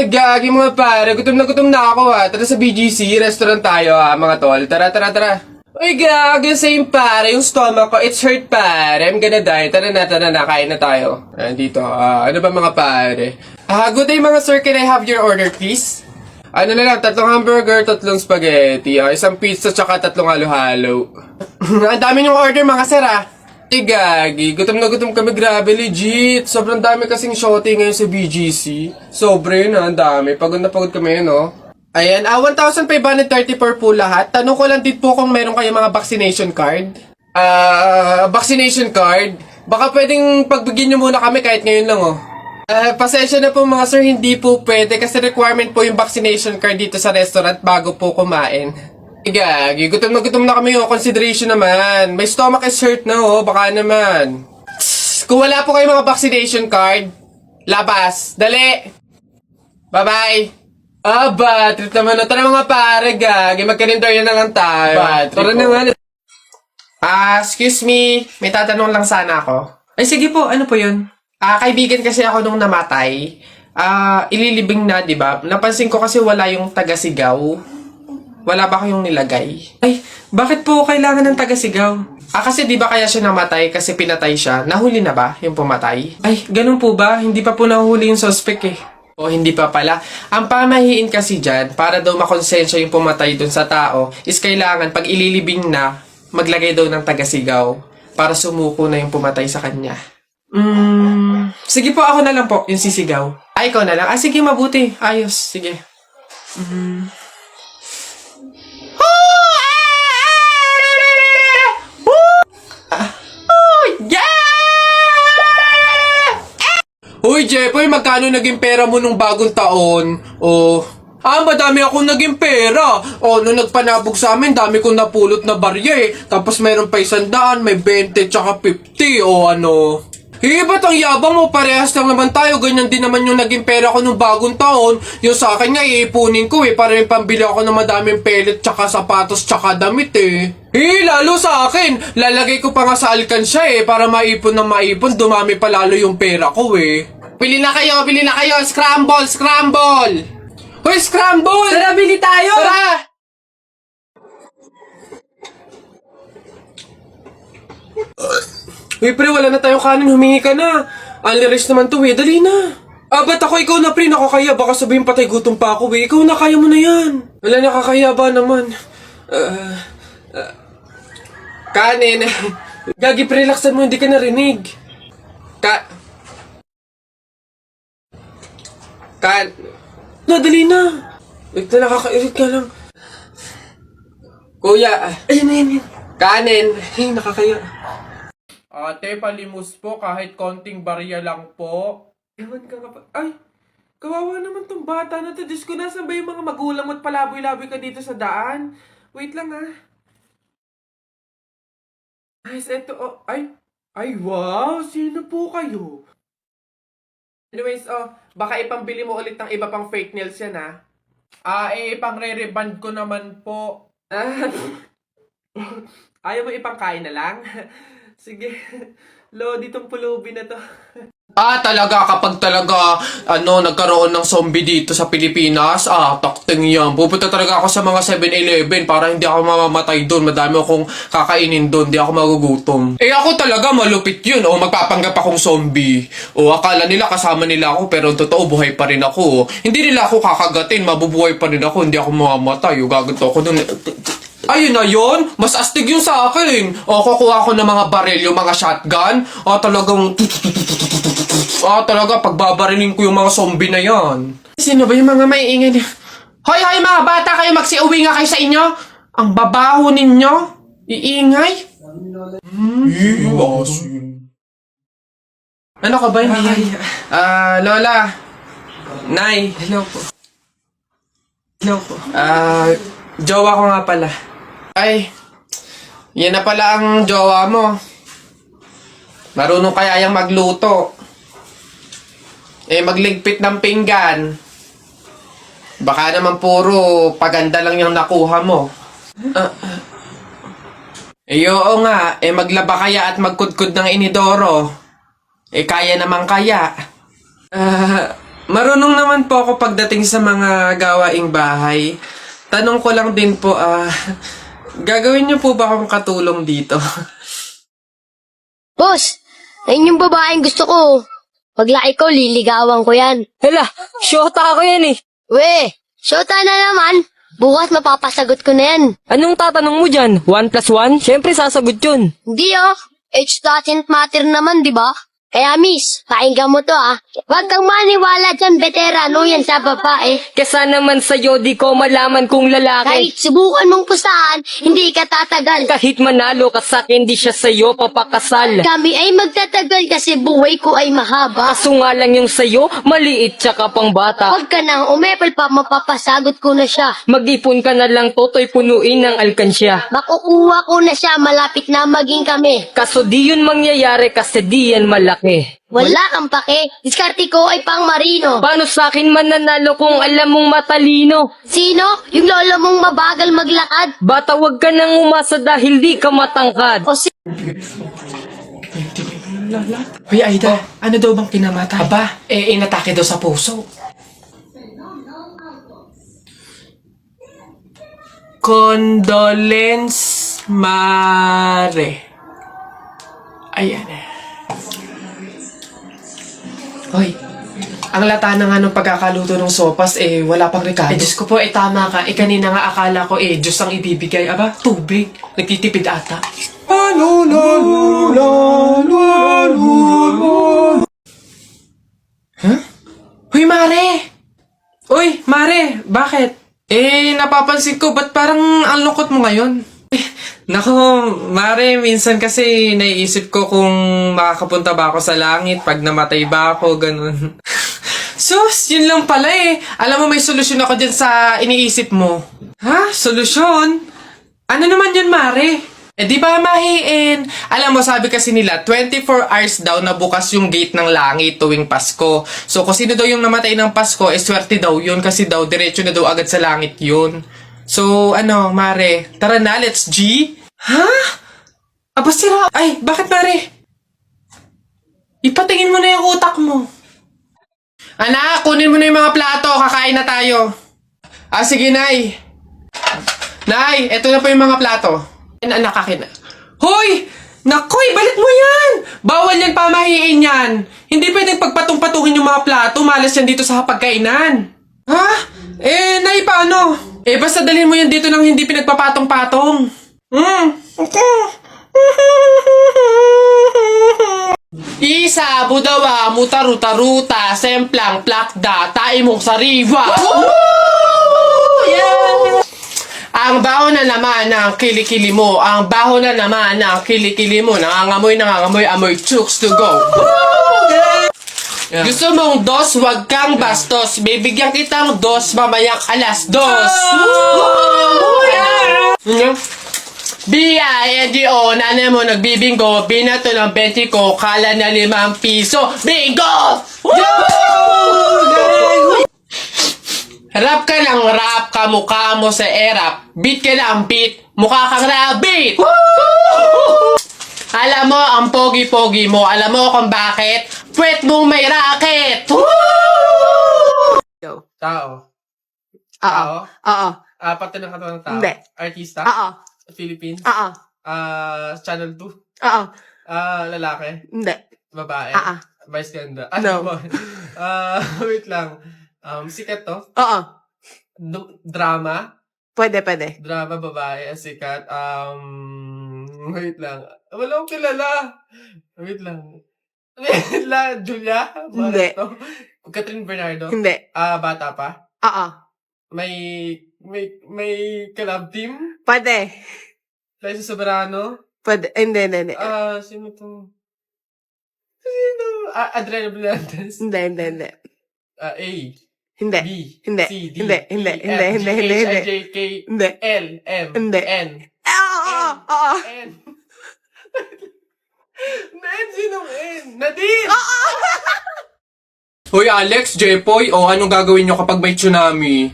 Gagi mga pare, gutom na ako Tara sa BGC, restaurant tayo mga tol. Tara. Uy gagi, same pare, yung stomach ko, it's hurt pare. I'm gonna die. Tara na, kain na tayo. Dito, ano ba mga pare? Good day mga sir, can I have your order please? Ano na lang, 3 hamburger, 3 spaghetti, isang pizza, tsaka 3 halo-halo. Ang dami yung order mga sir Gagi, gutom na gutom kami, grabe, legit. Sobrang dami kasing shotty ngayon sa BGC. Sobre na, ang dami. Pagod na pagod kami, no? Ayan, 1,534 po lahat. Tanong ko lang din po kung meron kayong mga vaccination card. Vaccination card? Baka pwedeng pagbigyan nyo muna kami kahit ngayon lang, pasensya na po mga sir, hindi po pwede kasi requirement po yung vaccination card dito sa restaurant bago po kumain. Gagi, gutom na kami, consideration naman. My stomach is hurt na, baka naman. Kung wala po kayong mga vaccination card, labas, dali. Bye-bye. Bad trip naman. Tara mga pare, gagi, magkarinderya na lang tayo. Tara naman. Excuse me, may tatanong lang sana ako. Ay, sige po. Ano po yun? Kaibigan kasi ako nung namatay. Ililibing na, di ba? Napansin ko kasi wala yung taga-sigaw. Wala ba kayong nilagay? Ay, bakit po kailangan ng taga-sigaw? Kasi di ba kaya siya namatay kasi pinatay siya? Nahuli na ba yung pumatay? Ay, ganun po ba? Hindi pa po nahuli yung suspect O hindi pa pala. Ang pamahiin kasi dyan, para daw makonsensya yung pumatay dun sa tao, is kailangan pag ililibing na, maglagay daw ng taga-sigaw para sumuko na yung pumatay sa kanya. Sige po, ako na lang po, yung sisigaw. Ay, ikaw na lang. Sige, mabuti. Ayos. Sige. Uy, Jeffoy, magkano naging pera mo nung bagong taon? Madami akong naging pera. Nung nagpanabog sa amin, dami kong napulot na barya Tapos meron pa 100, may 20, tsaka 50, ba't ang yabang mo? Parehas lang naman tayo. Ganyan din naman yung naging pera ko nung bagong taon. Yung sa akin nga, iipunin ko para may pambili ako ng madaming pellet, tsaka sapatos, tsaka damit lalo sa akin. Lalagay ko pa nga sa alkansya para maipon ng maipon. Dumami pa lalo yung pera ko Bili na kayo. Scramble! Hoy, scramble! Tara, bili tayo! Tara! Uy, pre, wala na tayong kanin. Humingi ka na. Unli-rice naman to Dali na. Ba't ako? Ikaw na, pre. Nakakaya. Baka sabihin patay gutom pa ako Ikaw na, kaya mo na yan. Wala, nakakaya ba naman? Kanin. Gagi, pre, relaxan mo. Hindi ka narinig. Dali na. Wait na, nakakairit ka lang. Kuya. Ayan. Kanin. Ay, nakakaya. Ate, palimos po kahit konting barya lang po. Ewan ka nga pa. Ay, kawawa naman tong bata na to. Diyos ko, nasan ba yung mga magulang mo at palaboy-laboy ka dito sa daan? Wait lang Guys, eto, Ay, wow! Sino po kayo? Anyways, baka ipambili mo ulit ng iba pang fake nails yan, ipang-re-reband ko naman po. Ayaw mo ipangkain na lang? Sige. Lodi tong pulubi na to. Talaga, kapag talaga, nagkaroon ng zombie dito sa Pilipinas, takting yan. Pupunta talaga ako sa mga 7-Eleven para hindi ako mamamatay doon. Madami akong kakainin doon, hindi ako magugutom. Ako talaga, malupit yun. Magpapanggap akong zombie. Akala nila kasama nila ako, pero totoo, buhay pa rin ako. Hindi nila ako kakagatin, mabubuhay pa rin ako, hindi ako mamamatay. Gaganto ako doon. Ayun na yun, mas astig yung sa akin. Kukuha ko ng mga baril, yung mga shotgun. Talaga, pagbabarilin ko yung mga zombie na yan. Sino ba yung mga maiingay niya? Hoy, mga bata kayo, magsiuwi nga kayo sa inyo. Ang babaho ninyo. Iingay. Ano ka ba, hindi? Lola. Nay. Hello po. Jowa ko nga pala. Ay, yan na pala ang jowa mo. Marunong kaya yung magluto. Magligpit ng pinggan. Baka naman puro paganda lang yung nakuha mo. Oo nga, maglaba kaya at magkudkod ng inidoro. Kaya naman kaya. Marunong naman po ako pagdating sa mga gawaing bahay. Tanong ko lang din po, gagawin niyo po ba akong katulong dito? Boss, ayun yung babaeng gusto ko. Paglaki ko, liligawan ko yan. Hala, syota ako yan eh. We, syota na naman. Bukas mapapasagot ko na yan. Anong tatanong mo dyan? 1 plus 1? Siyempre sasagot yun. Hindi oh, age doesn't matter naman, di ba? Kaya miss, pakinggan mo to Huwag kang maniwala dyan, veterano yan sa babae. Kesa naman sa'yo, di ko malaman kung lalaki. Kahit subukan mong pusahan, hindi ka tatagal. Kahit manalo ka sa'kin, di siya sa'yo papakasal. Kami ay magtatagal kasi buhay ko ay mahaba. Kaso nga lang yung sa'yo, maliit tsaka pang bata. Huwag ka nang umepal pa, mapapasagot ko na siya. Mag-ipon ka na lang, toto'y punuin ng alkansya. Makukuha ko na siya, malapit na maging kami. Kaso di yun mangyayari kasi di yan malaki. Wala kang pake, diskarte ko ay pang marino. Paano sa'kin mananalo kung alam mong matalino? Sino? Yung lolo mong mabagal maglakad? Bata, wag ka nang umasa dahil di ka matangkad. O Hoy, Aida, ano daw bang pinamata? Aba, inatake daw sa puso. Condolence, Mare. Ayan Hoy, ang lata na nga ng pagkakaluto ng sopas, wala pang rekado. Diyos ko po, tama ka. Kanina nga akala ko, Diyos ang ibibigay. Aba, tubig. Nagtitipid ata. Huh? Hoy, Mare! Uy, Mare, bakit? Napapansin ko, ba't parang ang lungkot mo ngayon? Nako, Mare, minsan kasi naiisip ko kung makakapunta ba ako sa langit pag namatay ba ako, ganun. Sus, yun lang pala Alam mo, may solusyon ako dyan sa iniisip mo. Ha? Solusyon? Ano naman yun, Mare? Di ba mahiin? Alam mo, sabi kasi nila, 24 hours daw na bukas yung gate ng langit tuwing Pasko. So, kung sino daw yung namatay ng Pasko, swerte daw yun kasi daw, diretso na daw agad sa langit yun. So, Mare, tara na, let's G? Ha? Aba, sira. Ay, bakit, Mare? Ipatingin mo na yung utak mo. Anak, kunin mo na yung mga plato. Kakain na tayo. Sige, Nay. Nay, eto na po yung mga plato. Anak, akin na. Hoy! Nakoy, balik mo yan! Bawal yan, pamahiin yan. Hindi pwedeng pagpatong-patungin yung mga plato. Malas yan dito sa hapagkainan. Ha? Nay, paano? Basta dalhin mo yan dito nang hindi pinagpapatong-patong. Isa, budawa, mutaruta-ruta, semplang, plakda, taimong sariwa. Yeah! Ang baho na naman ng kilikili mo, ang baho na naman ng kilikili mo, nangangamoy, amoy, chooks to go. Yeah. Gusto mong dos, wag kang bastos. Bibigyan kitang dos mamayang alas dos. B-I-N-G-O, nanay mo nagbibingo, binato ng 20 ko, kala na 5 piso. Bingo! Rap ka ng rap, kamukha mo sa erap. Beat ka ng beat, mukha kang rabbit. Alam mo, ang pogi-pogi mo, alam mo kung bakit? Pwet mong may racket! Tao. Oo. Oo. Parte ng katawan ng tao? Hindi. Artista? Oo. Philippines? Oo. Channel 2? Oo. Lalaki? Hindi. Babae? Oo. Vice ganda? No. Wait lang. Sikat to? Oo. Drama? Pwede. Drama, babae, sikat. Wait lang. Wala akong kilala. Wait lang. Julia? Hindi. Catherine Bernardo? Hindi. Bata pa? Oo. May collab team? Pwede. Liza Soberano? Hindi. Sino to? Sino? Adriana Blandes? Hindi. A. Hindi. B. Hindi. C. D. Hindi. E, Hindi. F, Hindi. G, Hindi. H, Hindi. I, J, K, Hindi. L, M, Hindi. N. Oo. N. Sinong N? Nadine! Hoy Alex, Jepoy, anong gagawin nyo kapag may tsunami?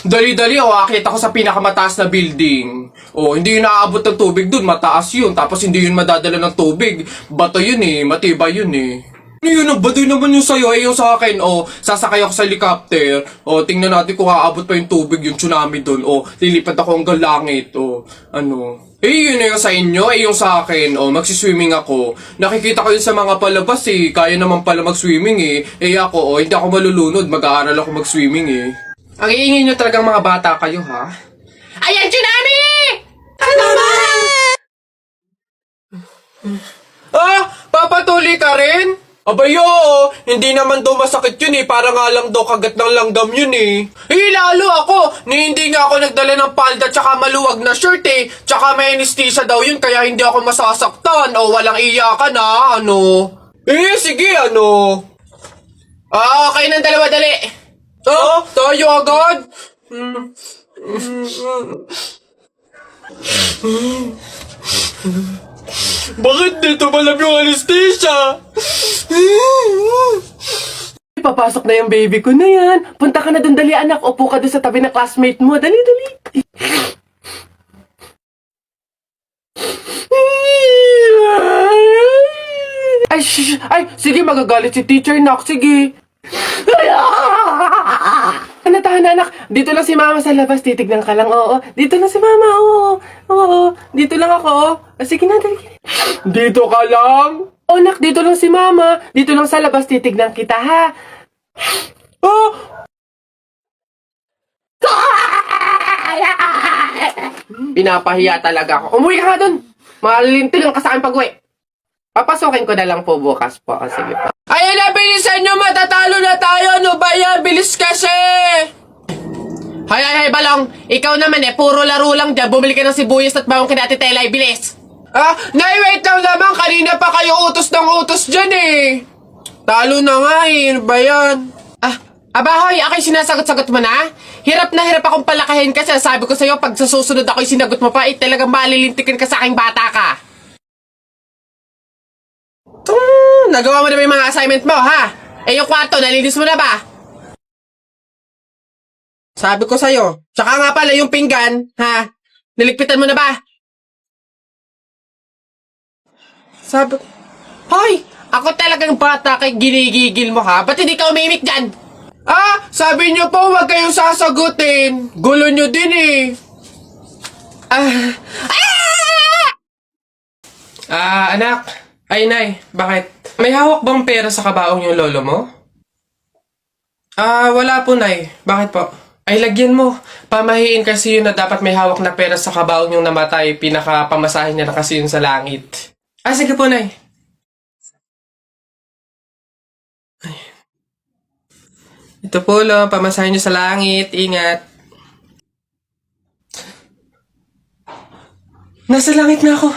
Dali-dali, akit ako sa pinakamataas na building. Hindi yun naaabot ng tubig dun, mataas yun. Tapos hindi yun madadala ng tubig. Bato yun matibay yun Ano yun, ang baduy naman yung sa'yo, yung sa akin, sasakay ako sa helicopter, tingnan natin kung aabot pa yung tubig, yung tsunami doon, lilipad ako hanggang langit, yun na yung sa inyo, yung sa akin, magsiswimming ako. Nakikita ko yun sa mga palabas, kaya naman pala mag-swimming, ako, hindi ako malulunod, mag-aaral ako mag-swimming, Ang iingay nyo talagang mga bata kayo, ha? Ayan, tsunami! Ano papatuloy ka rin? Abay, oo. Hindi naman daw masakit yun Para nga lang daw kagat ng langgam yun lalo ako. Hindi nga ako nagdala ng palda tsaka maluwag na shirt Tsaka may anesthesia daw yun kaya hindi ako masasaktan. Walang iyakan sige, okay ng dalawa, dali. Tayo agad. Bakit dito malam yung anesthesia? Papasok na yung baby ko na yan. Punta ka na dun, dali anak. Upo ka dun sa tabi ng classmate mo. Dali, dali. Ay, shh, ay, sige, magagalit si teacher, nak. Sige. Tahan, anak. Dito lang si mama sa labas. Titignan ka lang, oo. Dito lang si mama, oo. Oo, dito lang ako, Sige na, dali. Dito ka lang? Nak, dito lang si mama. Dito lang sa labas. Titignan kita, ha? Pinapahiya talaga ako. Umuwi ka nga dun. Malilintil lang ka sa akin pag-uwi. Papasukin ko na lang po bukas po. Sige po. Ayan na, bilisan nyo. Matatalo na tayo. Ano ba yan? Bilis kasi. Hay, Balong. Ikaw naman puro laro lang dyan. Bumili ka ng sibuyas at bawang kina Ate Tela. Bilis. Nay, wait lang naman. Kanina pa kayo utos ng utos dyan Talo na nga Ano ba yan? Abahoy, ako'y sinasagot-sagot mo na? Hirap na hirap akong palakahin kasi sabi ko sa'yo, pag sa susunod ako'y sinagot mo pa, talagang malilintikin ka sa aking bata ka. Nagawa mo na ba yung mga assignment mo, ha? Yung kwarto, nalinis mo na ba? Sabi ko sa'yo. Tsaka nga pala yung pinggan, ha? Niligpitan mo na ba? Sabi ko, hoy! Ako talagang bata kay ginigigil mo, ha? Ba't hindi ka umimik dyan? Sabi niyo po huwag kayong sasagutin. Gulo niyo din Anak. Ay, Nay. Bakit? May hawak bang pera sa kabaong yung lolo mo? Wala po, Nay. Bakit po? Ay, lagyan mo. Pamahiin kasi yun na dapat may hawak na pera sa kabaong yung namatay. Pinaka-pamasahin niya na kasi yun sa langit. Sige po, Nay. Ito po, lo. Pamasahin niyo sa langit. Ingat. Nasa langit na ako.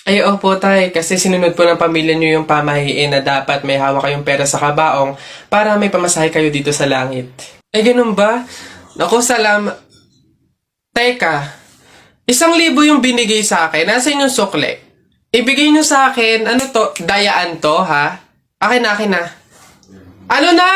Ay, opo, tay. Kasi sinunod po ng pamilya niyo yung pamahiin na dapat may hawak kayong pera sa kabaong para may pamasahe kayo dito sa langit. Ay, ganun ba? Naku, Teka. 1,000 yung binigay sa akin. Nasa inyong sukle. Ibigay niyo sa akin, ano to? Dayaan to, ha? Akin na. Ano na?